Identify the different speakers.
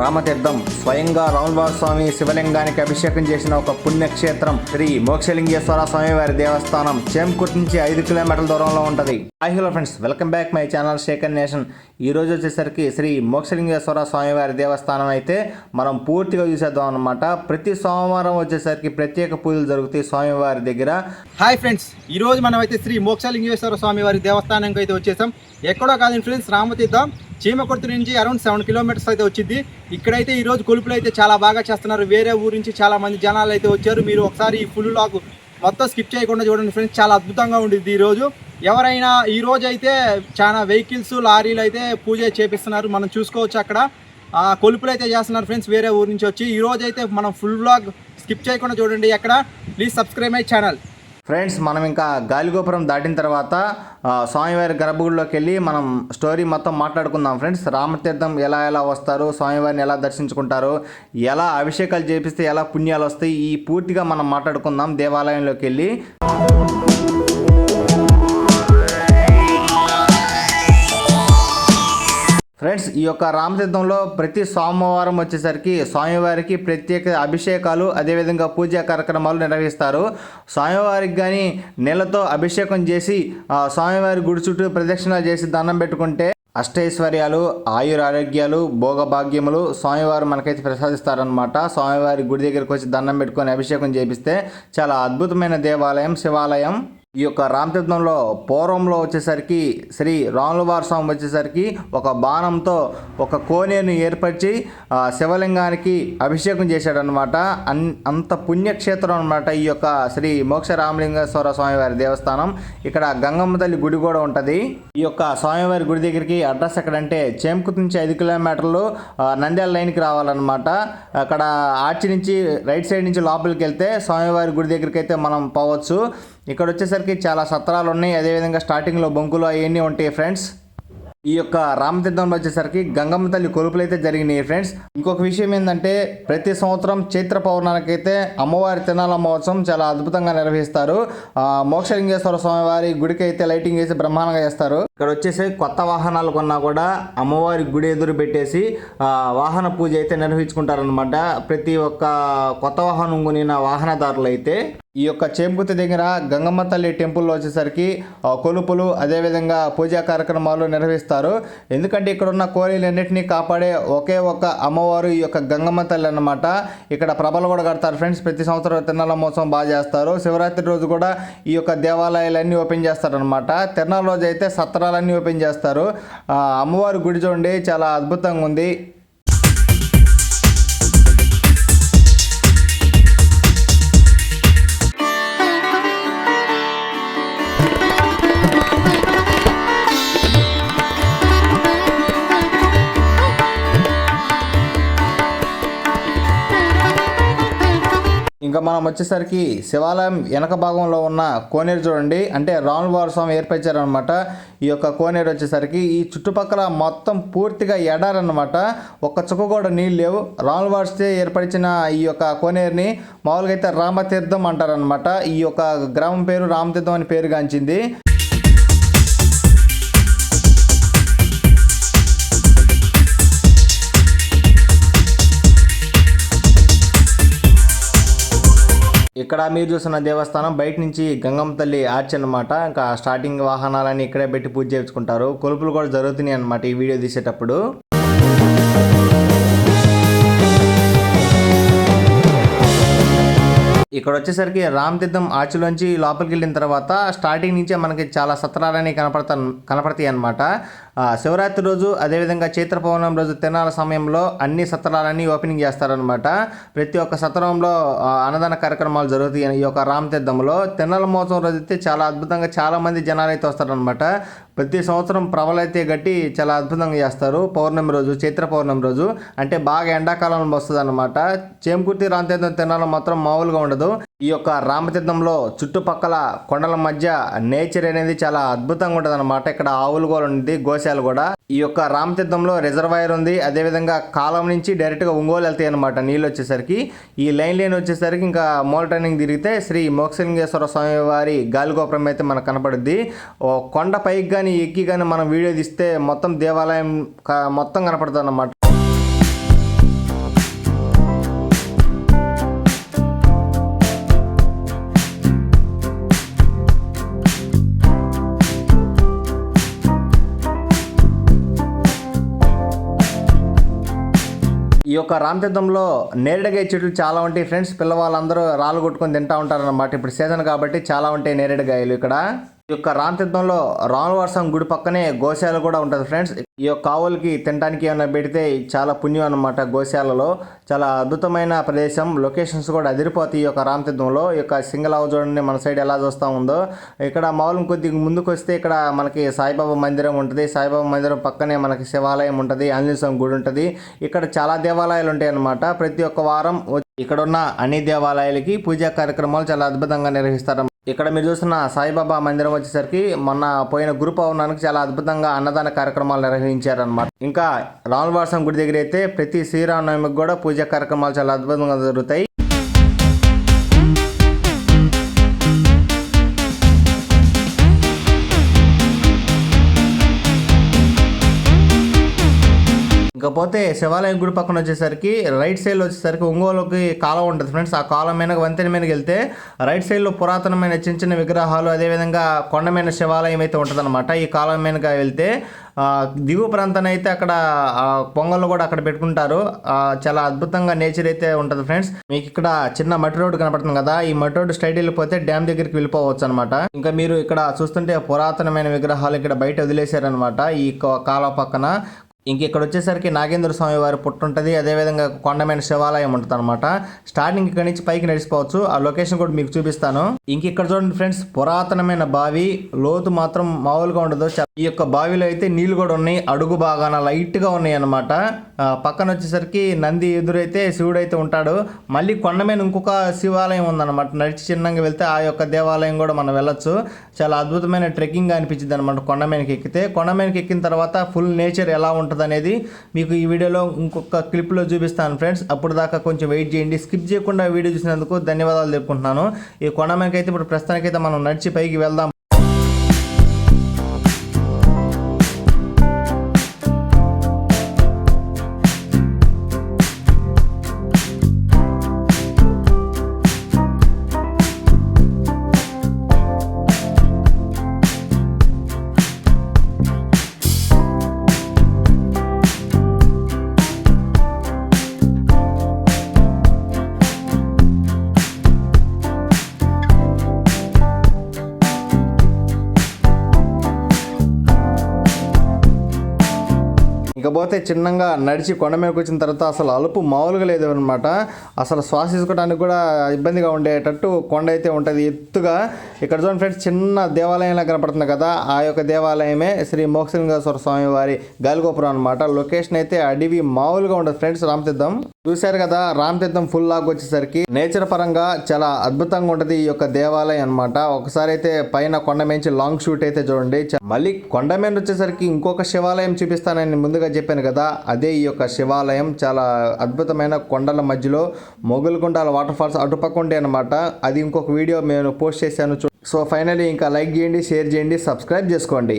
Speaker 1: రామతీర్థం స్వయంగా రాములవారి స్వామి శివలింగానికి అభిషేకం చేసిన ఒక పుణ్యక్షేత్రం శ్రీ మోక్షలింగేశ్వర స్వామి వారి దేవస్థానం చేమకుర్తి నుంచి 5 కిలోమీటర్ల దూరంలో ఉంటుంది. Hello friends, welcome back my channel Shekhar Nation. ఈ రోజు వచ్చేసరికి శ్రీ మోక్షలింగేశ్వర స్వామి వారి దేవస్థానం అయితే మనం పూర్తిగా చూసేద్దాం అనమాట. ప్రతి సోమవారం వచ్చేసరికి ప్రత్యేక పూజలు జరుగుతాయి స్వామివారి దగ్గర.
Speaker 2: హాయ్ ఫ్రెండ్స్, ఈ రోజు మనం అయితే శ్రీ మోక్షలింగేశ్వర స్వామి వారి దేవస్థానానికి అయితే వచ్చేసాం. ఎక్కడో కాదు ఫ్రెండ్స్, రామతీర్థం చీమకుర్తి నుంచి అరౌండ్ 7 కిలోమీటర్స్ అయితే వచ్చింది. ఇక్కడైతే ఈరోజు కొలుపులు అయితే చాలా బాగా చేస్తున్నారు. వేరే ఊరు నుంచి చాలా మంది జనాలు అయితే వచ్చారు. మీరు ఒకసారి ఈ ఫుల్ లాగ్ మొత్తం స్కిప్ చేయకుండా చూడండి ఫ్రెండ్స్, చాలా అద్భుతంగా ఉండిద్ది. ఈరోజు ఎవరైనా ఈరోజు అయితే చాలా వెహికల్స్ లారీలు అయితే పూజ చేపిస్తున్నారు. మనం చూసుకోవచ్చు అక్కడ కొలుపులు అయితే చేస్తున్నారు ఫ్రెండ్స్, వేరే ఊరు నుంచి వచ్చి. ఈరోజు అయితే మనం ఫుల్ లాగ్ స్కిప్ చేయకుండా చూడండి. అక్కడ please subscribe my channel.
Speaker 1: Friends, మనం ఇంకా గాలిగోపురం దాటిన తర్వాత స్వామివారి గర్భగుడిలోకి వెళ్ళి మనం స్టోరీ మొత్తం మాట్లాడుకుందాం ఫ్రెండ్స్. రామతీర్థం ఎలా వస్తారు, స్వామివారిని ఎలా దర్శించుకుంటారు, ఎలా అభిషేకాలు చేపిస్తే ఎలా పుణ్యాలు వస్తాయి, ఈ పూర్తిగా మనం మాట్లాడుకుందాం దేవాలయంలోకి వెళ్ళి. ఫ్రెండ్స్, ఈ యొక్క రామతీర్థంలో ప్రతి సోమవారం వచ్చేసరికి స్వామివారికి ప్రత్యేక అభిషేకాలు అదేవిధంగా పూజా కార్యక్రమాలు నిర్వహిస్తారు. స్వామివారికి కానీ నీళ్ళతో అభిషేకం చేసి స్వామివారి గుడి చుట్టూ ప్రదక్షిణాలు చేసి దండం పెట్టుకుంటే అష్టైశ్వర్యాలు, ఆయురారోగ్యాలు, భోగభాగ్యములు స్వామివారు మనకైతే ప్రసాదిస్తారనమాట. స్వామివారి గుడి దగ్గరికి వచ్చి దండం పెట్టుకొని అభిషేకం చేపిస్తే చాలా అద్భుతమైన దేవాలయం, శివాలయం. ఈ యొక్క రామతీర్థంలో పూర్వంలో వచ్చేసరికి శ్రీ రాములవారి స్వామి వచ్చేసరికి ఒక బాణంతో ఒక కోనేరుని ఏర్పరిచి శివలింగానికి అభిషేకం చేశాడనమాట. అంత పుణ్యక్షేత్రం అనమాట ఈ యొక్క శ్రీ మోక్ష రామలింగేశ్వర స్వామివారి దేవస్థానం. ఇక్కడ గంగమ్మ తల్లి గుడి కూడా ఉంటుంది. ఈ యొక్క స్వామివారి గుడి దగ్గరికి అడ్రస్ ఎక్కడంటే చేమకుర్తి నుంచి 5 కిలోమీటర్లు నంద్యాల లైన్కి రావాలన్నమాట. అక్కడ ఆర్చి నుంచి రైట్ సైడ్ నుంచి లోపలికి వెళ్తే స్వామివారి గుడి దగ్గరికి అయితే మనం పోవచ్చు. ఇక్కడ వచ్చేసరికి చాలా సత్రాలు ఉన్నాయి, అదేవిధంగా స్టార్టింగ్లో బొంకులు అవన్నీ ఉంటాయి ఫ్రెండ్స్. ఈ యొక్క రామతీర్థంలో వచ్చేసరికి గంగమ్మ తల్లి కొలుపులు అయితే జరిగినాయి ఫ్రెండ్స్. ఇంకొక విషయం ఏంటంటే ప్రతి సంవత్సరం చైత్ర పౌర్ణానికి అయితే అమ్మవారి తిరునాళ్ళ మహోత్సవం చాలా అద్భుతంగా నిర్వహిస్తారు. మోక్షలింగేశ్వర స్వామి వారి గుడికి అయితే లైటింగ్ వేసి బ్రహ్మాండంగా చేస్తారు. ఇక్కడ వచ్చేసి కొత్త వాహనాలు కొన్నా కూడా అమ్మవారి గుడి ఎదురు పెట్టేసి వాహన పూజ అయితే నిర్వహించుకుంటారనమాట. ప్రతి ఒక్క కొత్త వాహనం కొనిన వాహనదారులు అయితే ఈ యొక్క చేమకుర్తి దగ్గర గంగమ్మ తల్లి టెంపుల్లో వచ్చేసరికి కొలుపులు అదేవిధంగా పూజా కార్యక్రమాలు నిర్వహిస్తారు. ఎందుకంటే ఇక్కడ ఉన్న కోరిలన్నింటినీ కాపాడే ఒకే ఒక అమ్మవారు ఈ యొక్క గంగమ్మ తల్లి అన్నమాట. ఇక్కడ ప్రభలు కూడా కడతారు ఫ్రెండ్స్. ప్రతి సంవత్సరం తిరునాళ్ళ మహోత్సవం బాగా చేస్తారు. శివరాత్రి రోజు కూడా ఈ యొక్క దేవాలయాలన్నీ ఓపెన్ చేస్తారనమాట. తిరునాళ్ళ రోజు అయితే సత్రాలన్నీ ఓపెన్ చేస్తారు. అమ్మవారి గుడి చూడండి, చాలా అద్భుతంగా ఉంది. ఇంకా మనం వచ్చేసరికి శివాలయం వెనక భాగంలో ఉన్న కోనేరు చూడండి, అంటే రాములవారి స్వామి ఏర్పరిచారనమాట. ఈ యొక్క కోనేరు వచ్చేసరికి ఈ చుట్టుపక్కల మొత్తం పూర్తిగా ఎడారనమాట. ఒక్క చుక్క కూడా నీళ్ళు లేవు. రాములవారి ఏర్పరిచిన ఈ యొక్క కోనేరుని మామూలుగా అయితే రామతీర్థం అంటారనమాట. ఈ యొక్క గ్రామం పేరు రామతీర్థం అని పేరు గాంచింది. ఇక్కడ మీరు చూసిన దేవస్థానం బయట నుంచి గంగమ్మ తల్లి ఆర్చ్ అనమాట. ఇంకా స్టార్టింగ్ వాహనాలన్నీ ఇక్కడే పెట్టి పూజ చేయించుకుంటారు. కొలుపులు కూడా జరుగుతున్నాయి అనమాట ఈ వీడియో తీసేటప్పుడు. ఇక్కడ వచ్చేసరికి రామతీర్థం ఆర్చిలోంచి లోపలికి వెళ్ళిన తర్వాత స్టార్టింగ్ నుంచే మనకి చాలా సత్రాలని కనపడతాయి అనమాట. శివరాత్రి రోజు అదేవిధంగా చైత్ర పౌర్ణమి రోజు తిరునాళ్ళ సమయంలో అన్ని సత్రాలన్నీ ఓపెనింగ్ చేస్తారనమాట. ప్రతి ఒక్క సత్రంలో అన్నదాన కార్యక్రమాలు జరుగుతాయి. ఈ యొక్క రామతీర్థంలో తిరునాళ్ళ మహోత్సవం రోజు అయితే చాలా అద్భుతంగా చాలా మంది జనాలు అయితే వస్తారనమాట. ప్రతి సంవత్సరం ప్రభలైతే గట్టి చాలా అద్భుతంగా చేస్తారు. పౌర్ణమి రోజు, చైత్ర పౌర్ణమి రోజు అంటే బాగా ఎండాకాలంలో వస్తుంది అనమాట. చేమకుర్తి రామతీర్థం తిరునాళ్ళ మాత్రం మామూలుగా ఉండదు. ఈ యొక్క రామతీర్థంలో చుట్టుపక్కల కొండల మధ్య నేచర్ అనేది చాలా అద్భుతంగా ఉంటుంది అనమాట. ఇక్కడ ఆవులు కూడా ఉంది, గోశాలు కూడా. ఈ యొక్క రామతీర్థంలో రిజర్వాయర్ ఉంది. అదేవిధంగా కాలం నుంచి డైరెక్ట్గా ఒంగోలు వెళ్తాయి అనమాట నీళ్ళు వచ్చేసరికి. ఈ లైన్ వచ్చేసరికి ఇంకా మోల్ టర్నింగ్ తిరిగితే శ్రీ మోక్షలింగేశ్వర స్వామి వారి గాలిగోపురం అయితే మనకు కనపడుద్ది. కొండ పైకి కానీ ఎక్కి కానీ మనం వీడియో తీస్తే మొత్తం దేవాలయం మొత్తం కనపడుతుంది అన్నమాట. ఈ యొక్క రామతీర్థంలో నేరేడుకాయ చెట్లు చాలా ఉంటాయి ఫ్రెండ్స్. పిల్లవాళ్ళందరూ రాళ్ళు కొట్టుకొని తింటా ఉంటారు అన్నమాట. ఇప్పుడు సీజన్ కాబట్టి చాలా ఉంటాయి నేరేడుకాయలు ఇక్కడ. ఈ యొక్క రామతీర్థంలో రామవారసం గుడి పక్కనే గోశాల కూడా ఉంటుంది ఫ్రెండ్స్. ఈ యొక్క ఆవులకి తినడానికి ఏమైనా పెడితే చాలా పుణ్యం అన్నమాట. గోశాలలో చాలా అద్భుతమైన ప్రదేశం, లొకేషన్స్ కూడా అదిరిపోతాయి ఈ యొక్క రామతీర్థంలో. ఈ యొక్క సింగల్ ఆవు చూడండి మన సైడ్ ఎలా చూస్తూ ఉందో. ఇక్కడ మామూలు కొద్దిగా ముందుకు వస్తే ఇక్కడ మనకి సాయిబాబా మందిరం ఉంటుంది. సాయిబాబా మందిరం పక్కనే మనకి శివాలయం ఉంటుంది, ఆంజనేయ స్వామి గుడి ఉంటుంది. ఇక్కడ చాలా దేవాలయాలు ఉంటాయి అన్నమాట. ప్రతి ఒక్క వారం ఇక్కడ ఉన్న అన్ని దేవాలయాలకి పూజా కార్యక్రమాలు చాలా అద్భుతంగా నిర్వహిస్తారు. ఇక్కడ మీరు చూస్తున్న సాయిబాబా మందిరం వచ్చేసరికి మొన్న పోయిన గురు పౌర్ణానికి చాలా అద్భుతంగా అన్నదాన కార్యక్రమాలు నిర్వహించారనమాట. ఇంకా రామవారసం గుడి దగ్గర అయితే ప్రతి శ్రీరామనవమికి కూడా పూజా కార్యక్రమాలు చాలా అద్భుతంగా జరుగుతాయి. ఇకపోతే శివాలయం గుడి పక్కన వచ్చేసరికి రైట్ సైడ్ వచ్చేసరికి ఒంగోలుకి కాలం ఉంటుంది ఫ్రెండ్స్. ఆ కాలం మీద వంతెన మీదకి వెళ్తే రైట్ సైడ్లో పురాతనమైన చిన్న చిన్న విగ్రహాలు, అదేవిధంగా కొండమైన శివాలయం అయితే ఉంటుందన్నమాట. ఈ కాలం మీదగా వెళ్తే దిగువ ప్రాంతాన్ని అయితే అక్కడ పొంగళ్ళు కూడా అక్కడ పెట్టుకుంటారు. చాలా అద్భుతంగా నేచర్ అయితే ఉంటుంది ఫ్రెండ్స్. మీకు ఇక్కడ చిన్న మట్టి రోడ్డు కనపడుతుంది కదా, ఈ మట్టి రోడ్డు స్ట్రైట్ వెళ్ళిపోతే డ్యామ్ దగ్గరికి వెళ్ళిపోవచ్చు అనమాట. ఇంకా మీరు ఇక్కడ చూస్తుంటే పురాతనమైన విగ్రహాలు ఇక్కడ బయట వదిలేశారనమాట ఈ కాలం పక్కన. ఇంక ఇక్కడ వచ్చేసరికి నాగేంద్ర స్వామి వారి పుట్టు ఉంటుంది, అదేవిధంగా కొండమైన శివాలయం ఉంటుంది అనమాట. స్టార్టింగ్ ఇక్కడ నుంచి పైకి నడిచిపోవచ్చు. ఆ లొకేషన్ కూడా మీకు చూపిస్తాను. ఇంక ఇక్కడ చూడండి ఫ్రెండ్స్, పురాతనమైన బావి, లోతు మాత్రం మామూలుగా ఉండదు. ఈ యొక్క బావిలో అయితే నీళ్లు కూడా ఉన్నాయి, అడుగు బాగా లైట్ గా ఉన్నాయి అనమాట. పక్కన వచ్చేసరికి నంది ఎదురైతే శివుడు అయితే ఉంటాడు. మళ్ళీ కొండ మీద ఇంకొక శివాలయం ఉందన్నమాట. నడిచి చిన్నగా వెళ్తే ఆ యొక్క దేవాలయం కూడా మనం వెళ్ళొచ్చు. చాలా అద్భుతమైన ట్రెక్కింగ్ అనిపించింది అనమాట కొండ మీదకి ఎక్కితే. కొండ మీదకి ఎక్కిన తర్వాత ఫుల్ నేచర్ ఎలా ఉంటుంది అనేది మీకు ఈ వీడియోలో ఇంకొక క్లిప్లో చూపిస్తాను ఫ్రెండ్స్. అప్పుడు దాకా కొంచెం వెయిట్ చేయండి. స్కిప్ చేయకుండా వీడియో చూసినందుకు ధన్యవాదాలు చెప్పుకుంటున్నాను. ఈ కొండ మీదకి అయితే ఇప్పుడు ప్రస్తుతానికైతే మనం నడిచి పైకి వెళ్దాం. ఇకపోతే చిన్నగా నడిచి కొండ మీదకి వచ్చిన తర్వాత అసలు అలుపు మామూలుగా లేదు అనమాట. అసలు శ్వాస తీసుకోవడానికి కూడా ఇబ్బందిగా ఉండేటట్టు కొండ అయితే ఉంటుంది ఎత్తుగా. ఇక్కడ చూడండి ఫ్రెండ్స్, చిన్న దేవాలయంలా కనపడుతుంది కదా, ఆ యొక్క దేవాలయమే శ్రీ మోక్షలింగేశ్వర స్వామి వారి గాలిగోపురం అనమాట. లొకేషన్ అయితే అడవి మామూలుగా ఉండదు ఫ్రెండ్స్. రామతీర్థం చూశారు కదా, రామతీర్థం ఫుల్ లాగ్ వచ్చేసరికి నేచర్ పరంగా చాలా అద్భుతంగా ఉంటుంది ఈ యొక్క దేవాలయం అనమాట. ఒకసారి అయితే పైన కొండ మీద లాంగ్ షూట్ అయితే చూడండి. మళ్ళీ కొండ మీద వచ్చేసరికి ఇంకొక శివాలయం చూపిస్తానని ముందుగా చెప్పాను కదా, అదే ఈ యొక్క శివాలయం. చాలా అద్భుతమైన కొండల మధ్యలో మొగులకొండ వాటర్ ఫాల్స్ అటుపక్క ఉండే అనమాట. అది ఇంకొక వీడియో నేను పోస్ట్ చేశాను. సో ఫైనలీ ఇంకా లైక్ చేయండి, షేర్ చేయండి, సబ్స్క్రైబ్ చేసుకోండి.